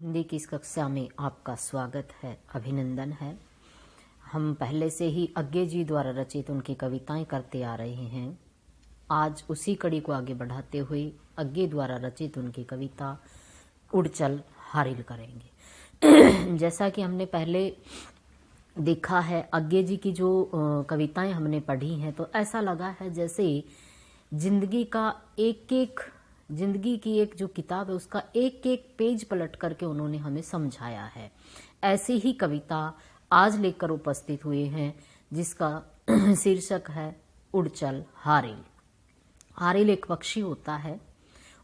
हिंदी की इस कक्षा में आपका स्वागत है, अभिनंदन है। हम पहले से ही अज्ञे जी द्वारा रचित उनकी कविताएं करते आ रहे हैं। आज उसी कड़ी को आगे बढ़ाते हुए अज्ञे द्वारा रचित उनकी कविता उड़ चल हारिल करेंगे। जैसा कि हमने पहले देखा है, अज्ञे जी की जो कविताएं हमने पढ़ी हैं तो ऐसा लगा है जैसे जिंदगी की एक जो किताब है उसका एक एक पेज पलट करके उन्होंने हमें समझाया है। ऐसी ही कविता आज लेकर उपस्थित हुए हैं जिसका शीर्षक है उड़ चल हारिल। हारिल एक पक्षी होता है,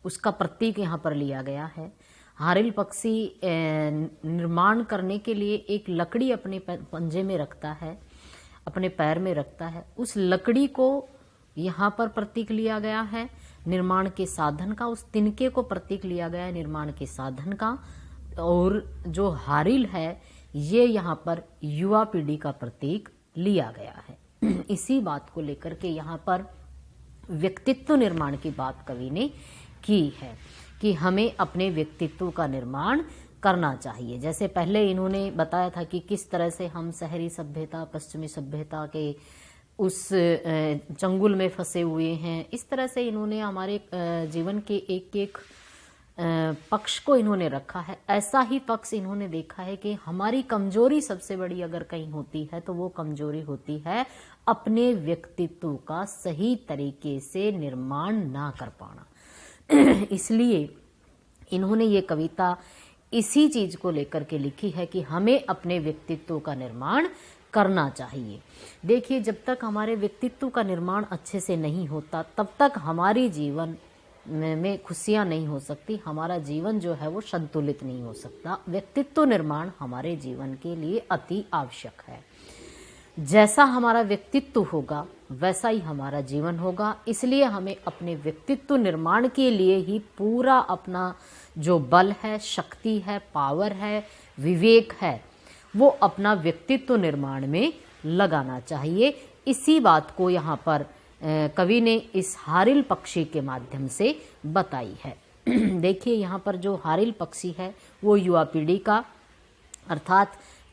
उसका प्रतीक यहाँ पर लिया गया है। हारिल पक्षी निर्माण करने के लिए एक लकड़ी अपने पंजे में रखता है, अपने पैर में रखता है। उस लकड़ी को यहाँ पर प्रतीक लिया गया है निर्माण के साधन का, उस तिनके को प्रतीक लिया गया है निर्माण के साधन का। और जो हारिल है ये यहाँ पर युवा पीढ़ी का प्रतीक लिया गया है। इसी बात को लेकर के यहाँ पर व्यक्तित्व निर्माण की बात कवि ने की है कि हमें अपने व्यक्तित्व का निर्माण करना चाहिए। जैसे पहले इन्होंने बताया था कि किस तरह से हम शहरी सभ्यता, पश्चिमी सभ्यता के उस चंगुल में फंसे हुए हैं। इस तरह से इन्होंने हमारे जीवन के एक एक पक्ष को इन्होंने रखा है। ऐसा ही पक्ष इन्होंने देखा है कि हमारी कमजोरी सबसे बड़ी अगर कहीं होती है तो वो कमजोरी होती है अपने व्यक्तित्व का सही तरीके से निर्माण ना कर पाना। इसलिए इन्होंने ये कविता इसी चीज को लेकर के लिखी है कि हमें अपने व्यक्तित्व का निर्माण करना चाहिए। देखिए, जब तक हमारे व्यक्तित्व का निर्माण अच्छे से नहीं होता तब तक हमारी जीवन में खुशियां नहीं हो सकती, हमारा जीवन जो है वो संतुलित नहीं हो सकता। व्यक्तित्व निर्माण हमारे जीवन के लिए अति आवश्यक है। जैसा हमारा व्यक्तित्व होगा वैसा ही हमारा जीवन होगा। इसलिए हमें अपने व्यक्तित्व निर्माण के लिए ही पूरा अपना जो बल है, शक्ति है, पावर है, विवेक है, वो अपना व्यक्तित्व निर्माण में लगाना चाहिए। इसी बात को यहाँ पर कवि ने इस हारिल पक्षी के माध्यम से बताई है। देखिए, यहाँ पर जो हारिल पक्षी है वो युवा पीढ़ी का अर्थात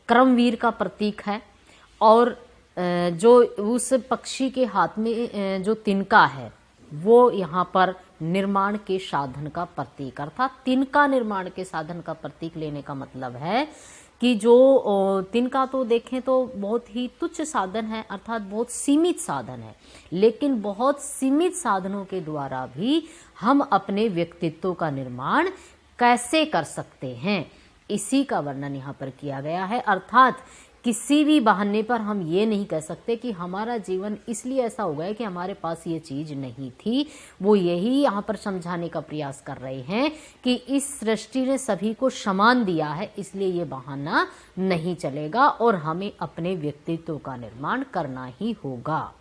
कर्मवीर का प्रतीक है। और जो उस पक्षी के हाथ में जो तिनका है वो यहाँ पर निर्माण के साधन का प्रतीक, अर्थात तिनका निर्माण के साधन का प्रतीक लेने का मतलब है कि जो तिनका तो देखें तो बहुत ही तुच्छ साधन है, अर्थात बहुत सीमित साधन है, लेकिन बहुत सीमित साधनों के द्वारा भी हम अपने व्यक्तित्व का निर्माण कैसे कर सकते हैं, इसी का वर्णन यहाँ पर किया गया है। अर्थात किसी भी बहाने पर हम ये नहीं कह सकते कि हमारा जीवन इसलिए ऐसा हो गया कि हमारे पास ये चीज नहीं थी। वो यही यहाँ पर समझाने का प्रयास कर रहे हैं कि इस सृष्टि ने सभी को समान दिया है, इसलिए ये बहाना नहीं चलेगा और हमें अपने व्यक्तित्व का निर्माण करना ही होगा।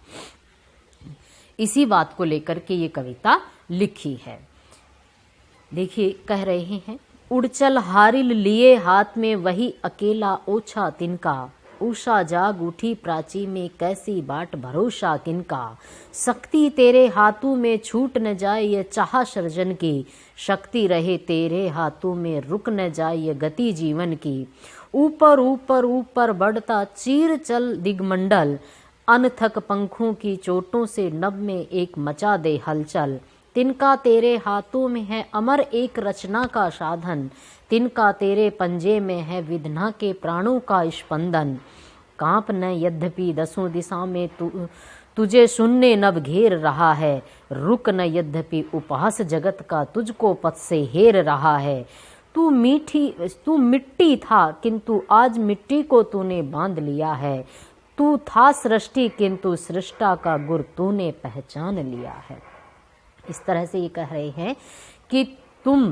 इसी बात को लेकर के ये कविता लिखी है। देखिए, कह रहे हैं, उड़ चल हारिल लिए हाथ में वही अकेला ओछा तिनका, उषा जाग उठी प्राची में कैसी बाट भरोसा किनका, शक्ति तेरे हाथों में छूट न जाए ये चाह सृजन की, शक्ति रहे तेरे हाथों में रुक न जाए ये गति जीवन की, ऊपर ऊपर ऊपर बढ़ता चीर चल दिगमंडल, अनथक पंखों की चोटों से नभ में एक मचा दे हलचल, तिनका तेरे हाथों में है अमर एक रचना का साधन, तिनका तेरे पंजे में है विधना के प्राणों का स्पंदन, कांप न यद्यपि दसों दिशा में तुझे शून्य नभ घेर रहा है, रुक न यद्यपि उपहास जगत का तुझको पथ से हेर रहा है, तू मिट्टी था किंतु आज मिट्टी को तूने बांध लिया है, तू था सृष्टि किंतु सृष्टा का गुर तूने पहचान लिया है। इस तरह से ये कह रहे हैं कि तुम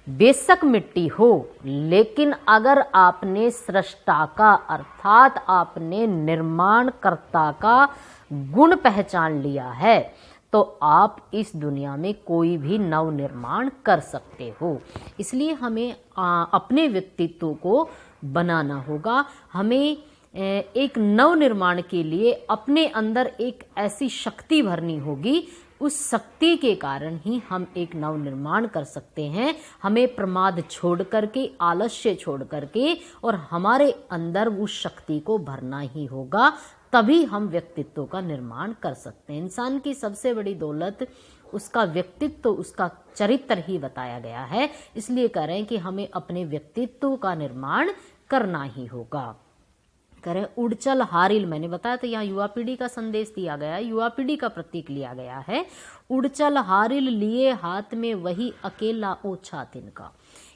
बेशक मिट्टी हो, लेकिन अगर आपने सृष्टा का अर्थात आपने निर्माणकर्ता का गुण पहचान लिया है तो आप इस दुनिया में कोई भी नव निर्माण कर सकते हो। इसलिए हमें अपने व्यक्तित्व को बनाना होगा। हमें एक नव निर्माण के लिए अपने अंदर एक ऐसी शक्ति भरनी होगी उस शक्ति के कारण ही हम एक नव निर्माण कर सकते हैं। हमें प्रमाद छोड़ करके, आलस्य छोड़ करके और हमारे अंदर उस शक्ति को भरना ही होगा, तभी हम व्यक्तित्व का निर्माण कर सकते हैं। इंसान की सबसे बड़ी दौलत उसका व्यक्तित्व, उसका चरित्र ही बताया गया है। इसलिए कह रहे हैं कि हमें अपने व्यक्तित्व का निर्माण करना ही होगा। कह रहे उड़चल हारिल, मैंने बताया था यहाँ युवा पीढ़ी का संदेश दिया गया है, युवा पीढ़ी का प्रतीक लिया गया है। उड़चल हारिल लिए हाथ में वही अकेला ओछा तिनका,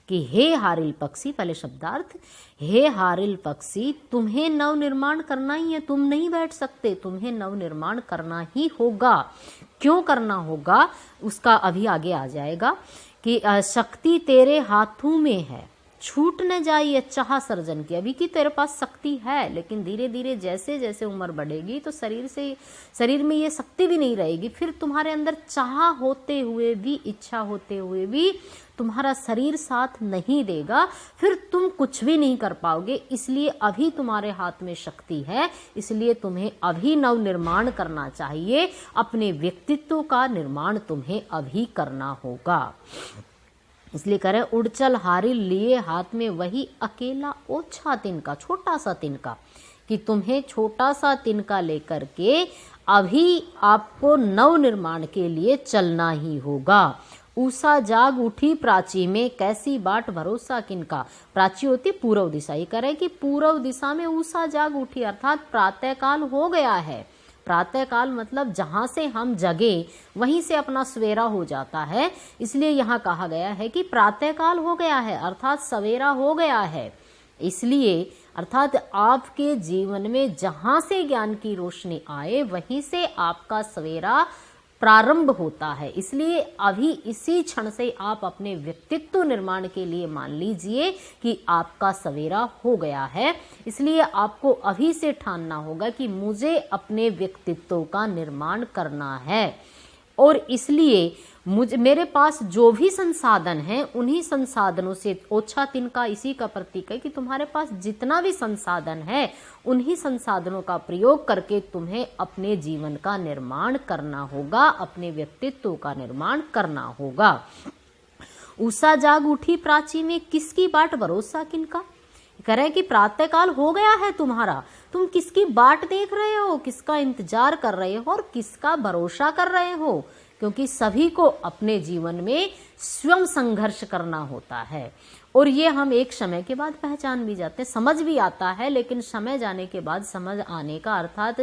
कि हे हारिल पक्षी, पहले शब्दार्थ, हे हारिल पक्षी तुम्हें नव निर्माण करना ही है, तुम नहीं बैठ सकते, तुम्हें नव निर्माण करना ही होगा। क्यों करना होगा उसका अभी आगे आ जाएगा कि शक्ति तेरे हाथों में है, छूट न जाइए चाह सर्जन की। अभी की तेरे पास शक्ति है, लेकिन धीरे धीरे जैसे जैसे उम्र बढ़ेगी तो शरीर में ये शक्ति भी नहीं रहेगी, फिर तुम्हारे अंदर चाह होते हुए भी, इच्छा होते हुए भी तुम्हारा शरीर साथ नहीं देगा, फिर तुम कुछ भी नहीं कर पाओगे। इसलिए अभी तुम्हारे हाथ में शक्ति है, इसलिए तुम्हें अभी नव निर्माण करना चाहिए। अपने व्यक्तित्व का निर्माण तुम्हें अभी करना होगा। इसलिए कह रहे उड़चल हारिल लिए हाथ में वही अकेला ओछा तिनका, छोटा सा तिनका, कि तुम्हें छोटा सा तिनका लेकर के अभी आपको नव निर्माण के लिए चलना ही होगा। उषा जाग उठी प्राची में कैसी बाट भरोसा किनका। प्राची होती पूर्व दिशा, ये कह रहे कि पूर्व दिशा में उषा जाग उठी, अर्थात प्रातः काल हो गया है। प्रातः काल मतलब जहां से हम जगे वहीं से अपना सवेरा हो जाता है। इसलिए यहाँ कहा गया है कि प्रातः काल हो गया है, अर्थात सवेरा हो गया है। इसलिए अर्थात आपके जीवन में जहां से ज्ञान की रोशनी आए वहीं से आपका सवेरा प्रारंभ होता है। इसलिए अभी इसी क्षण से आप अपने व्यक्तित्व निर्माण के लिए मान लीजिए कि आपका सवेरा हो गया है। इसलिए आपको अभी से ठानना होगा कि मुझे अपने व्यक्तित्व का निर्माण करना है, और इसलिए मेरे पास जो भी संसाधन हैं उन्हीं संसाधनों से, ओछा तिनका इसी का प्रतीक है कि तुम्हारे पास जितना भी संसाधन है उन्हीं संसाधनों का प्रयोग करके तुम्हें अपने जीवन का निर्माण करना होगा, अपने व्यक्तित्व का निर्माण करना होगा। उषा जाग उठी प्राची में किसकी बाट भरोसा किनका। कह रहे कि प्रातः काल हो गया है तुम्हारा, तुम किसकी बाट देख रहे हो, किसका इंतजार कर रहे हो और किसका भरोसा कर रहे हो, क्योंकि सभी को अपने जीवन में स्वयं संघर्ष करना होता है। और ये हम एक समय के बाद पहचान भी जाते हैं, समझ भी आता है, लेकिन समय जाने के बाद समझ आने का, अर्थात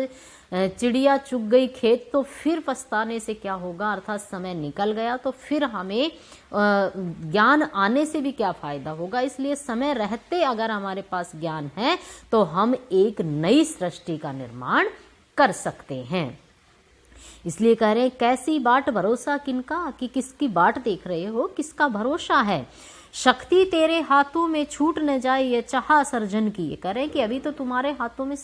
चिड़िया चुग गई खेत तो फिर पछताने से क्या होगा, अर्थात समय निकल गया तो फिर हमें ज्ञान आने से भी क्या फायदा होगा। इसलिए समय रहते अगर हमारे पास ज्ञान है तो हम एक नई सृष्टि का निर्माण कर सकते हैं। इसलिए कह रहे हैं कैसी बाट भरोसा किनका, कि किसकी बाट देख रहे हो, किसका भरोसा है। शक्ति तेरे हाथों में छूट न जाए ये चाह सर्जन की। ये कह रहे हैं कि अभी तो तुम्हारे हाथों में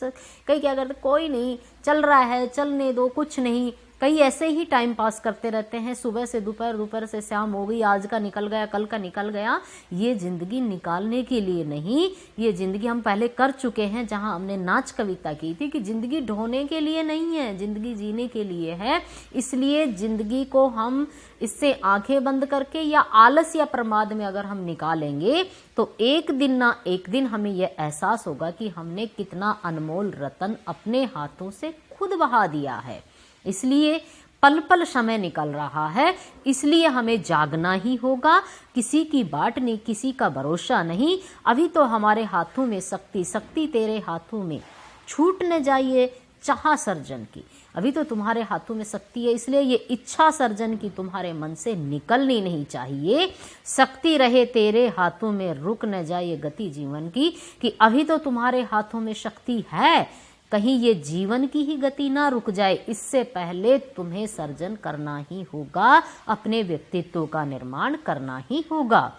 कई क्या करते, कोई नहीं, चल रहा है चलने दो, कुछ नहीं। कई ऐसे ही टाइम पास करते रहते हैं, सुबह से दोपहर, दोपहर से शाम हो गई, आज का निकल गया, कल का निकल गया। ये जिंदगी निकालने के लिए नहीं, ये जिंदगी हम पहले कर चुके हैं, जहां हमने नाच कविता की थी कि जिंदगी ढोने के लिए नहीं है, जिंदगी जीने के लिए है। इसलिए जिंदगी को हम इससे आंखें बंद करके या आलस या प्रमाद में अगर हम निकालेंगे तो एक दिन ना एक दिन हमें यह एहसास होगा कि हमने कितना अनमोल रतन अपने हाथों से खुद बहा दिया है। इसलिए पल पल समय निकल रहा है, इसलिए हमें जागना ही होगा। किसी की बाट नहीं, किसी का भरोसा नहीं। अभी तो हमारे हाथों में शक्ति, शक्ति तेरे हाथों में छूट न जाइए चाह सर्जन की। अभी तो तुम्हारे हाथों में शक्ति है, इसलिए ये इच्छा सर्जन की तुम्हारे मन से निकलनी नहीं चाहिए। शक्ति रहे तेरे हाथों में, रुक न जाए गति जीवन की, कि अभी तो तुम्हारे हाथों में शक्ति है, कहीं ये जीवन की ही गति ना रुक जाए, इससे पहले तुम्हें सर्जन करना ही होगा, अपने व्यक्तित्व का निर्माण करना ही होगा।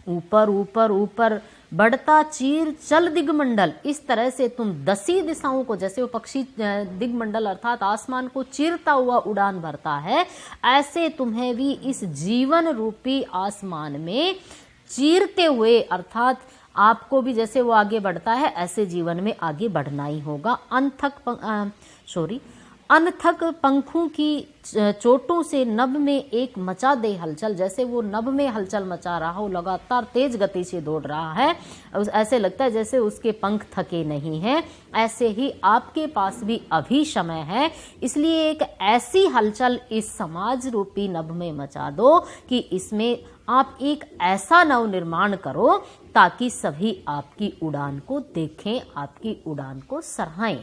ऊपर ऊपर ऊपर बढ़ता चीर चल दिगमंडल, इस तरह से तुम 10 दिशाओं को, जैसे वो पक्षी दिगमंडल अर्थात आसमान को चीरता हुआ उड़ान भरता है, ऐसे तुम्हें भी इस जीवन रूपी आसमान में चीरते हुए, अर्थात आपको भी जैसे वो आगे बढ़ता है ऐसे जीवन में आगे बढ़ना ही होगा। अनथक पंखों की चोटों से नभ में एक मचा दे हलचल, जैसे वो नभ में हलचल मचा रहा हो, लगातार तेज गति से दौड़ रहा है, ऐसे लगता है जैसे उसके पंख थके नहीं हैं। ऐसे ही आपके पास भी अभी समय है, इसलिए एक ऐसी हलचल इस समाज रूपी नभ में मचा दो कि इसमें आप एक ऐसा नव निर्माण करो ताकि सभी आपकी उड़ान को देखें, आपकी उड़ान को सराहें।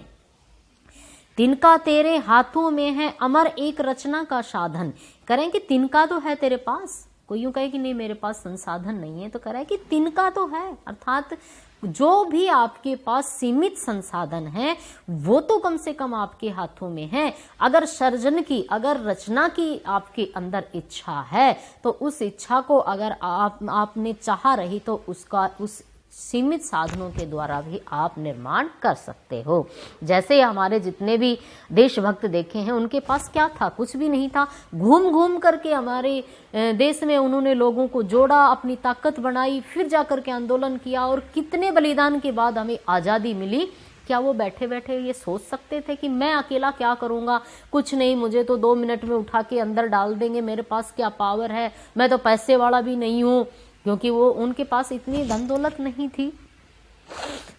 तिनका तेरे हाथों में है अमर एक रचना का साधन। करें कि तिनका तो है तेरे पास, कोई यूं कहे कि नहीं मेरे पास संसाधन नहीं है, तो कह रहा है कि तिनका तो है, अर्थात जो भी आपके पास सीमित संसाधन है वो तो कम से कम आपके हाथों में है। अगर सर्जन की, अगर रचना की आपके अंदर इच्छा है तो उस इच्छा को अगर आपने चाहा रही तो उसका उस सीमित साधनों के द्वारा भी आप निर्माण कर सकते हो। जैसे हमारे जितने भी देशभक्त देखे हैं उनके पास क्या था, कुछ भी नहीं था, घूम घूम करके हमारे देश में उन्होंने लोगों को जोड़ा, अपनी ताकत बनाई, फिर जाकर के आंदोलन किया और कितने बलिदान के बाद हमें आज़ादी मिली। क्या वो बैठे बैठे ये सोच सकते थे कि मैं अकेला क्या करूंगा, कुछ नहीं, मुझे तो 2 मिनट में उठा के अंदर डाल देंगे, मेरे पास क्या पावर है, मैं तो पैसे वाला भी नहीं हूँ, क्योंकि वो उनके पास इतनी धन दौलत नहीं थी।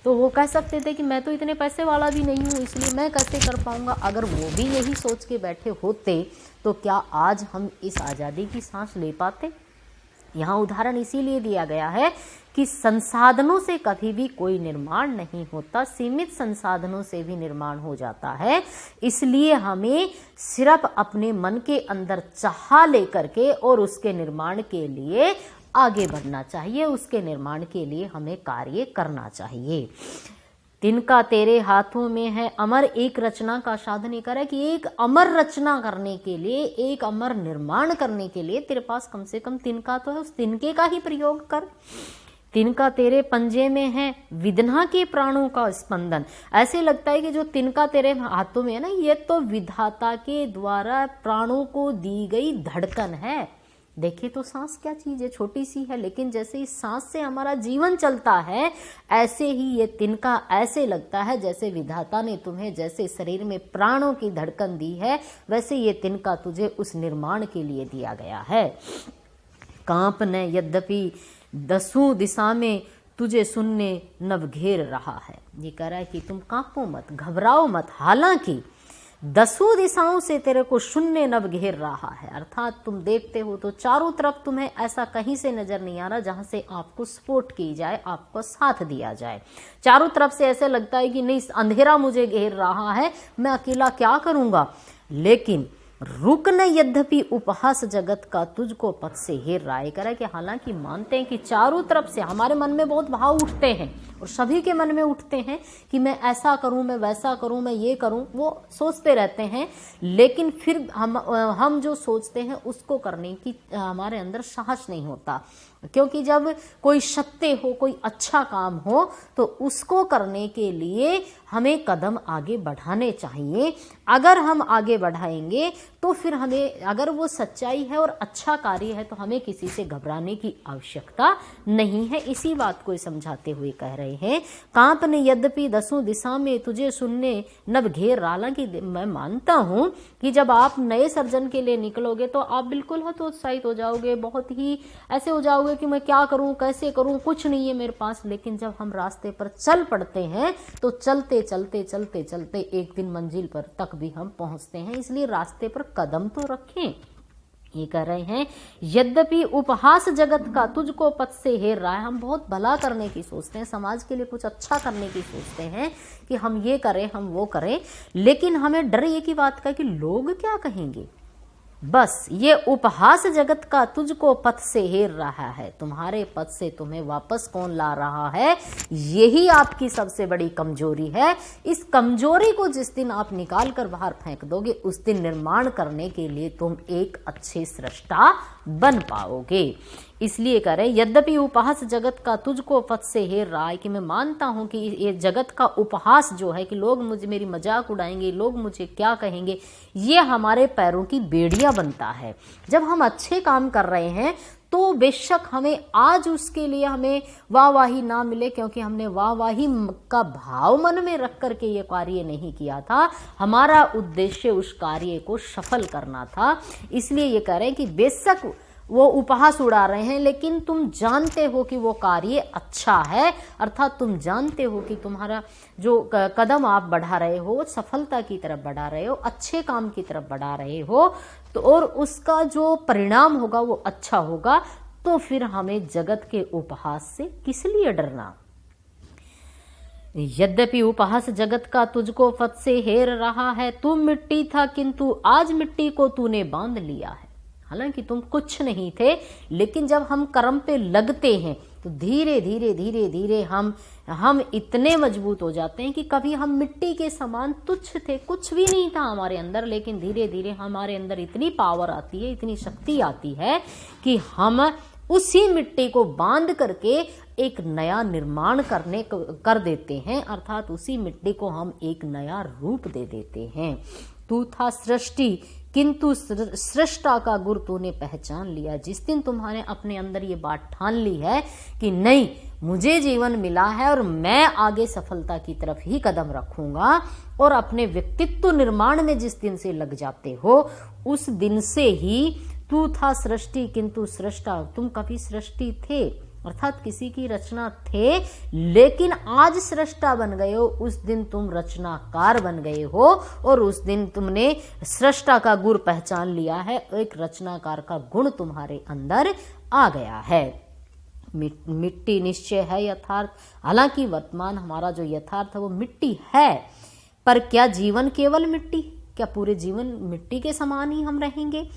तो वो कह सकते थे कि मैं तो इतने पैसे वाला भी नहीं हूँ, इसलिए मैं कैसे कर पाऊंगा। अगर वो भी यही सोच के बैठे होते तो क्या आज हम इस आज़ादी की सांस ले पाते। यहाँ उदाहरण इसीलिए दिया गया है कि संसाधनों से कभी भी कोई निर्माण नहीं होता, सीमित संसाधनों से भी निर्माण हो जाता है। इसलिए हमें सिर्फ अपने मन के अंदर चाह लेकर के और उसके निर्माण के लिए आगे बढ़ना चाहिए, उसके निर्माण के लिए हमें कार्य करना चाहिए। तिनका तेरे हाथों में है अमर एक रचना का साधन। ये करे कि एक अमर रचना करने के लिए, एक अमर निर्माण करने के लिए तेरे पास कम से कम तिनका तो है, उस तिनके का ही प्रयोग कर। तिनका तेरे पंजे में है विधना के प्राणों का स्पंदन। ऐसे लगता है कि जो तिनका तेरे हाथों में है ना, ये तो विधाता के द्वारा प्राणों को दी गई धड़कन है। देखिए तो सांस क्या चीज है, छोटी सी है, लेकिन जैसे इस सांस से हमारा जीवन चलता है, ऐसे ही ये तिनका ऐसे लगता है जैसे विधाता ने तुम्हें जैसे शरीर में प्राणों की धड़कन दी है, वैसे ये तिनका तुझे उस निर्माण के लिए दिया गया है। कांप न यद्यपि 10 दिशा में तुझे सुनने नभ घेर रहा है। ये कह रहा है कि तुम कांपो मत, घबराओ मत, हालांकि 10 दिशाओं से तेरे को शून्य नभ घेर रहा है। अर्थात तुम देखते हो तो चारों तरफ तुम्हें ऐसा कहीं से नजर नहीं आ रहा जहां से आपको सपोर्ट की जाए, आपको साथ दिया जाए। चारों तरफ से ऐसे लगता है कि नहीं, अंधेरा मुझे घेर रहा है, मैं अकेला क्या करूंगा। लेकिन रुक न यद्यपि उपहास जगत का तुझको पथ से हेर रहा है। करे कि हालांकि मानते हैं कि चारों तरफ से हमारे मन में बहुत भाव उठते हैं और सभी के मन में उठते हैं कि मैं ऐसा करूं, मैं वैसा करूं, मैं ये करूं, वो सोचते रहते हैं, लेकिन फिर हम जो सोचते हैं उसको करने की हमारे अंदर साहस नहीं होता। क्योंकि जब कोई सत्य हो, कोई अच्छा काम हो, तो उसको करने के लिए हमें कदम आगे बढ़ाने चाहिए। अगर हम आगे बढ़ाएंगे तो फिर हमें, अगर वो सच्चाई है और अच्छा कार्य है, तो हमें किसी से घबराने की आवश्यकता नहीं है। इसी बात को समझाते हुए कह रहे हैं, कांप ने यद्यपि 10 दिशा में तुझे सुनने नभ घेर। हालांकि मैं मानता हूं कि जब आप नए सर्जन के लिए निकलोगे तो आप बिल्कुल हतोत्साहित हो जाओगे, बहुत ही ऐसे हो जाओगे कि मैं क्या करूं, कैसे करूं, कुछ नहीं है मेरे पास। लेकिन जब हम रास्ते पर चल पड़ते हैं तो चलते चलते चलते चलते एक दिन मंजिल पर तक भी हम पहुंचते हैं। इसलिए रास्ते पर कदम तो रखें। ये कह रहे हैं, यद्यपि उपहास जगत का तुझको पथ से हेर रहा है। हम बहुत भला करने की सोचते हैं, समाज के लिए कुछ अच्छा करने की सोचते हैं कि हम ये करें, हम वो करें, लेकिन हमें डर ये की बात का कि लोग क्या कहेंगे। बस ये उपहास जगत का तुझको पथ से हेर रहा है। तुम्हारे पथ से तुम्हें वापस कौन ला रहा है, यही आपकी सबसे बड़ी कमजोरी है। इस कमजोरी को जिस दिन आप निकाल कर बाहर फेंक दोगे, उस दिन निर्माण करने के लिए तुम एक अच्छे सृष्टा बन पाओगे। इसलिए कह रहे, यद्यपि उपहास जगत का तुझको पथ से हेर रहा है, कि मैं मानता हूं कि ये जगत का उपहास जो है कि लोग मुझे, मेरी मजाक उड़ाएंगे, लोग मुझे क्या कहेंगे, ये हमारे पैरों की बेड़ियां बनता है। जब हम अच्छे काम कर रहे हैं तो बेशक हमें आज उसके लिए हमें वाहवाही ना मिले, क्योंकि हमने वाहवाही का भाव मन में रख करके ये कार्य नहीं किया था। हमारा उद्देश्य उस कार्य को सफल करना था। इसलिए ये कह रहे हैं कि बेशक वो उपहास उड़ा रहे हैं, लेकिन तुम जानते हो कि वो कार्य अच्छा है, अर्थात तुम जानते हो कि तुम्हारा जो कदम आप बढ़ा रहे हो सफलता की तरफ बढ़ा रहे हो, अच्छे काम की तरफ बढ़ा रहे हो, तो और उसका जो परिणाम होगा वो अच्छा होगा। तो फिर हमें जगत के उपहास से किस लिए डरना। यद्यपि उपहास जगत का तुझको फत से हेर रहा है, तू मिट्टी था किंतु आज मिट्टी को तूने बांध लिया है। हालांकि तुम कुछ नहीं थे, लेकिन जब हम कर्म पे लगते हैं तो धीरे धीरे धीरे धीरे हम इतने मजबूत हो जाते हैं कि कभी हम मिट्टी के समान तुच्छ थे, कुछ भी नहीं था हमारे अंदर, लेकिन धीरे धीरे हमारे अंदर इतनी पावर आती है, इतनी शक्ति आती है कि हम उसी मिट्टी को बांध करके एक नया निर्माण कर देते हैं, अर्थात उसी मिट्टी को हम एक नया रूप दे देते हैं। तू था सृष्टि किंतु सृष्टा का गुर तूने पहचान लिया। जिस दिन तुम्हारे अपने अंदर ये बात ठान ली है कि नहीं, मुझे जीवन मिला है और मैं आगे सफलता की तरफ ही कदम रखूंगा, और अपने व्यक्तित्व निर्माण में जिस दिन से लग जाते हो, उस दिन से ही तू था सृष्टि किंतु सृष्टा, तुम कभी सृष्टि थे अर्थात किसी की रचना थे, लेकिन आज सृष्टा बन गए हो, उस दिन तुम रचनाकार बन गए हो, और उस दिन तुमने सृष्टा का गुण पहचान लिया है, एक रचनाकार का गुण तुम्हारे अंदर आ गया है। मिट्टी निश्चय है यथार्थ, हालांकि वर्तमान हमारा जो यथार्थ है वो मिट्टी है, पर क्या जीवन केवल मिट्टी, क्या पूरे जीवन मिट्टी के समान ही हम रहेंगे।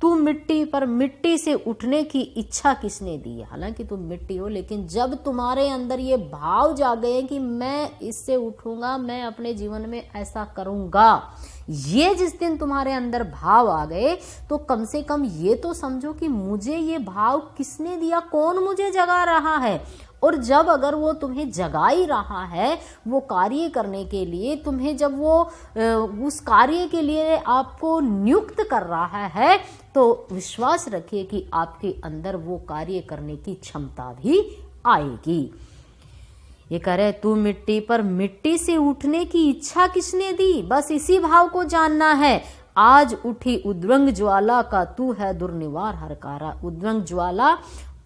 तू मिट्टी, पर मिट्टी से उठने की इच्छा किसने दी है। हालांकि तुम मिट्टी हो, लेकिन जब तुम्हारे अंदर ये भाव जागे कि मैं इससे उठूंगा, मैं अपने जीवन में ऐसा करूंगा, ये जिस दिन तुम्हारे अंदर भाव आ गए, तो कम से कम ये तो समझो कि मुझे ये भाव किसने दिया, कौन मुझे जगा रहा है। और जब अगर वो तुम्हें जगा ही रहा है वो कार्य करने के लिए, तुम्हें जब वो उस कार्य के लिए आपको नियुक्त कर रहा है, तो विश्वास रखिए कि आपके अंदर वो कार्य करने की क्षमता भी आएगी। ये कह रहे तू मिट्टी, पर मिट्टी से उठने की इच्छा किसने दी, बस इसी भाव को जानना है। आज उठी उद्वंग ज्वाला का तू है दुर्निवार हरकारा। उद्वंग ज्वाला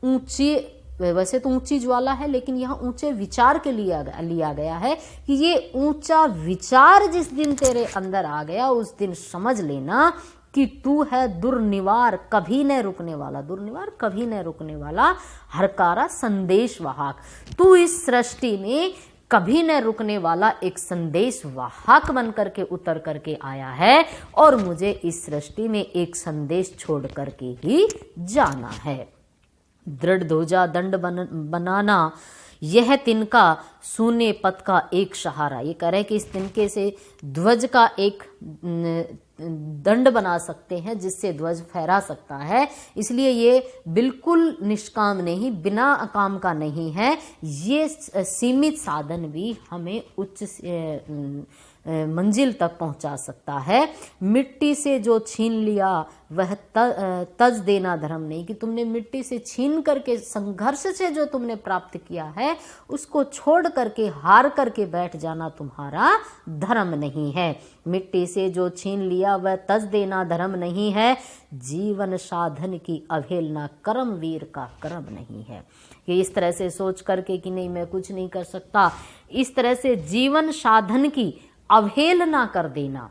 ऊंची, वैसे तो ऊंची ज्वाला है, लेकिन यहाँ ऊंचे विचार के लिए लिया गया है कि ये ऊंचा विचार जिस दिन तेरे अंदर आ गया, उस दिन समझ लेना कि तू है दुर्निवार, कभी न रुकने वाला। दुर्निवार कभी न रुकने वाला, हरकारा संदेश वाहक। तू इस सृष्टि में कभी न रुकने वाला एक संदेश वाहक बन करके उतर करके आया है, और मुझे इस सृष्टि में एक संदेश छोड़ करके ही जाना है। दृढ़ ध्वजा दंड बनाना, यह तिनका सूने पथ का एक सहारा। ये कह रहे हैं कि इस तिनके से ध्वज का एक दंड बना सकते हैं जिससे ध्वज फहरा सकता है। इसलिए ये बिल्कुल निष्काम नहीं, बिना काम का नहीं है। ये सीमित साधन भी हमें उच्च मंजिल तक पहुंचा सकता है। मिट्टी से जो छीन लिया वह तज देना धर्म नहीं, कि तुमने मिट्टी से छीन करके संघर्ष से जो तुमने प्राप्त किया है उसको छोड़ करके हार करके बैठ जाना तुम्हारा धर्म नहीं है। मिट्टी से जो छीन लिया वह तज देना धर्म नहीं है। जीवन साधन की अवहेलना कर्मवीर का कर्म नहीं है। कि इस तरह से सोच करके कि नहीं मैं कुछ नहीं कर सकता, इस तरह से जीवन साधन की अवहेलना कर देना,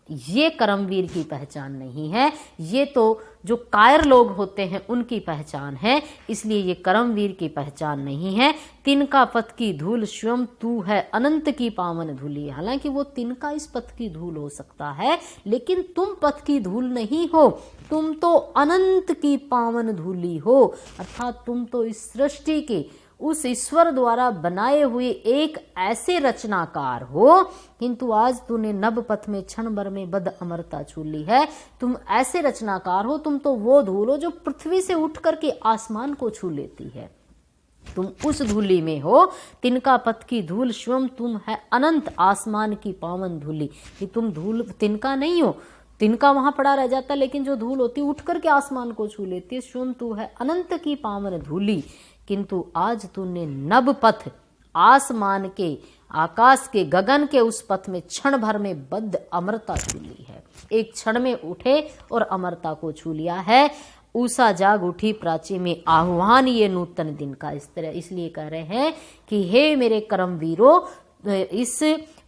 ये कर्मवीर की पहचान नहीं है। ये तो जो कायर लोग होते हैं उनकी पहचान है, इसलिए ये कर्मवीर की पहचान नहीं है। तिनका पथ की धूल स्वयं तू है अनंत की पावन धूली। हालांकि वो तिनका इस पथ की धूल हो सकता है, लेकिन तुम पथ की धूल नहीं हो, तुम तो अनंत की पावन धूली हो। अर्थात तुम तो इस सृष्टि के उस ईश्वर द्वारा बनाए हुए एक ऐसे रचनाकार हो, किंतु आज तूने नभ पथ में क्षण भर में बद अमरता छू ली है। तुम ऐसे रचनाकार हो, तुम तो वो धूल हो जो पृथ्वी से उठ करके आसमान को छू लेती है। तुम उस धूली में हो। तिनका पथ की धूल स्वयं तुम है अनंत आसमान की पावन धूली। कि तुम धूल तिनका नहीं हो, तिनका वहां पड़ा रह जाता, लेकिन जो धूल होती उठ करके आसमान को छू लेती है। सुन तू है अनंत की पावन धूली, किंतु आज तूने नभ पथ आसमान के, आकाश के, गगन के उस पथ में क्षण भर में बद्ध अमरता छू ली है। एक क्षण में उठे और अमरता को छू लिया है। उषा जाग उठी प्राची में, आह्वान ये नूतन दिन का। इस तरह इसलिए कह रहे हैं कि हे मेरे कर्मवीरों, इस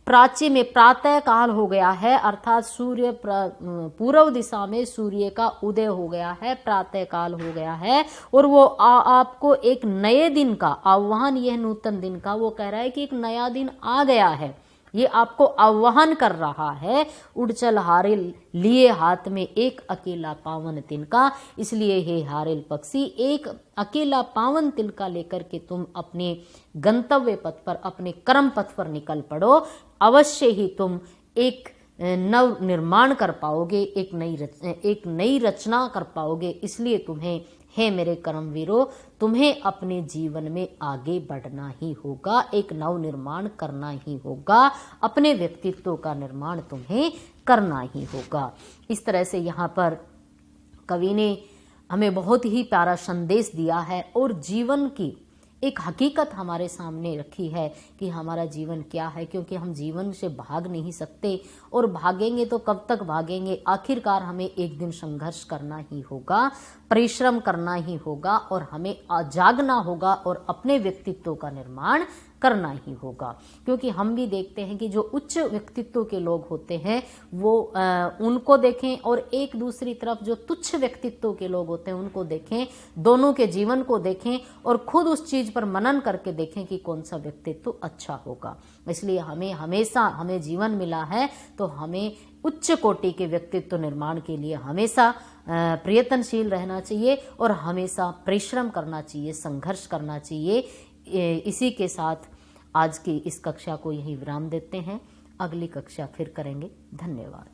प्राची में प्रातः काल हो गया है, अर्थात सूर्य पूर्व दिशा में सूर्य का उदय हो गया है, प्रातः काल हो गया है, और वो आपको एक नए दिन का आह्वान, यह नूतन दिन का, वो कह रहा है कि एक नया दिन आ गया है, ये आपको आह्वान कर रहा है। उड़चल हारिल लिए हाथ में एक अकेला पावन तिनका, इसलिए हे हारिल पक्षी, एक अकेला पावन तिनका लेकर के तुम अपने गंतव्य पथ पर, अपने कर्म पथ पर निकल पड़ो। अवश्य ही तुम एक नव निर्माण कर पाओगे, एक नई रचना कर पाओगे। इसलिए तुम्हें, हे मेरे कर्मवीरों, तुम्हें अपने जीवन में आगे बढ़ना ही होगा, एक नव निर्माण करना ही होगा, अपने व्यक्तित्व का निर्माण तुम्हें करना ही होगा। इस तरह से यहाँ पर कवि ने हमें बहुत ही प्यारा संदेश दिया है और जीवन की एक हकीकत हमारे सामने रखी है कि हमारा जीवन क्या है, क्योंकि हम जीवन से भाग नहीं सकते, और भागेंगे तो कब तक भागेंगे। आखिरकार हमें एक दिन संघर्ष करना ही होगा, परिश्रम करना ही होगा, और हमें जागना होगा और अपने व्यक्तित्व का निर्माण करना ही होगा। क्योंकि हम भी देखते हैं कि जो उच्च व्यक्तित्व के लोग होते हैं वो उनको देखें, और एक दूसरी तरफ जो तुच्छ व्यक्तित्व के लोग होते हैं उनको देखें, दोनों के जीवन को देखें और खुद उस चीज पर मनन करके देखें कि कौन सा व्यक्तित्व अच्छा होगा। इसलिए हमें जीवन मिला है तो हमें उच्च कोटि के व्यक्तित्व निर्माण के लिए हमेशा प्रयत्नशील रहना चाहिए और हमेशा परिश्रम करना चाहिए, संघर्ष करना चाहिए। इसी के साथ आज की इस कक्षा को यही विराम देते हैं। अगली कक्षा फिर करेंगे। धन्यवाद।